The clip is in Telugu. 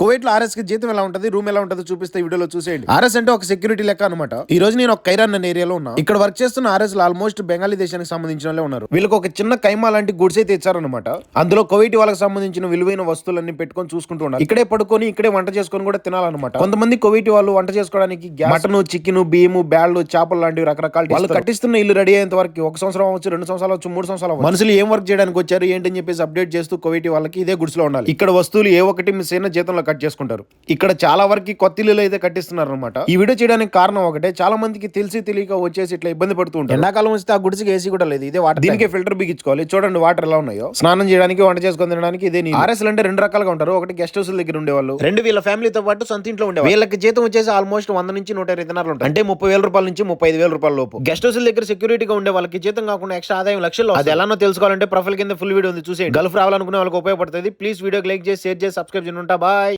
కువైట్ లో ఆర్ఎస్ కి జీతం ఎలా ఉంటది, రూమ్ ఎలా ఉంటది చూపిస్తే ఈ వీడియోలో చూసేయండి. ఆర్ఎస్ అంటే ఒక సెక్యూరిటీ లెక్క అనమాట. ఈ రోజు నేను ఒక కైరాన్ అనే ఏరియాలో ఉన్నా. ఇక్కడ వర్క్ చేస్తున్న ఆర్ఎస్ ఆల్మోస్ట్ బెంగాలీ దేశానికి సంబంధించిన వాళ్ళే ఉన్నారు. వీళ్ళకి ఒక చిన్న కైమా లాంటి గుడ్స్ అయితే ఇచ్చారనమాట. అందులో కువైట్ వాళ్ళకి సంబంధించిన విలువైన వస్తువులన్నీ పెట్టుకొని చూసుకుంటూ ఉన్నారు. ఇక్కడే పడుకొని ఇక్కడే వంట చేసుకొని కూడా తినాలన్నమాట. కొంతమంది కువైట్ వాళ్ళు వంట చేసుకోవడానికి మటన్, చికెన్, బియ్యము, బ్యాళ్ళు, చేపలు లాంటివి రకరకాల వాళ్ళు కట్టిస్తున్న ఇల్లు రెడీ అయ్యేంత వరకు 1 సంవత్సరం అవచ్చు, 2 సంవత్సరాలు అవచ్చు, 3 సంవత్సరాలు అవచ్చు. మనుషులు ఏం వర్క్ చేయడానికి వచ్చారు ఏంటని చెప్పేసి అప్డేట్ చేస్తూ కువైట్ వాళ్ళకి ఇదే గుడ్స్ లో ఉండాలి. ఇక్కడ వస్తువులు ఏ ఒక్కటి మిస్ అయినా జీతంలో కట్ చేసుకుంటారు. ఇక్కడ చాలా వరకు కొత్త ఇల్లు అయితే కట్టిస్తున్నారు అనమాట. ఈ వీడియో చేయడానికి కారణం ఒకటే, చాలా మందికి తెలిసి తెలియక వచ్చేసి ఇట్లా ఇబ్బంది పడుతూ ఉంటారు. ఎండాకాలం వస్తే ఆ గుడికి ఏసీ కూడా లేదు. ఇదే వాటర్, దీనికి ఫిల్టర్ బిగించుకోవాలి. చూడండి వాటర్ ఎలా ఉన్నాయో. స్నానం చేయడానికి, వంట చేసుకొని తినడానికి ఇదే నీళ్ళు. ఆర్ఎస్ఎల్ అంటే 2 రకాలుగా ఉంటారు. ఒకటి గెస్ట్ హౌస్ దగ్గర ఉండేవాళ్ళు, 2 వీళ్ళ ఫ్యామిలీతో పాటు సొంత ఇంట్లో ఉండేవాళ్ళు. వీళ్ళకి జీతం వచ్చేసి ఆల్మోస్ట్ 100 నుంచి 120 దినార్లు ఉంటాయి. అంటే 30,000 రూపాయల నుంచి 35,000 రూపాయల లోపు. గెస్ట్ హౌస్ దగ్గర సెక్యూరిటీగా ఉండే వాళ్ళకి జీతం కాకుండా ఎక్స్ట్రా ఆదాయం లక్షల్లో. అది ఎలానో తెలుసుకోవాలంటే ప్రొఫైల్ కింద ఫుల్ వీడియో ఉంది చూసేయండి. గల్ఫ్ రావాలనుకునే వాళ్ళకి ఉపయోగపడుతుంది. ప్లీజ్ వీడియోకి లైక్ చేసి, షేర్ చేసి, సబ్స్క్రైబ్ చేయండి. బాయ్.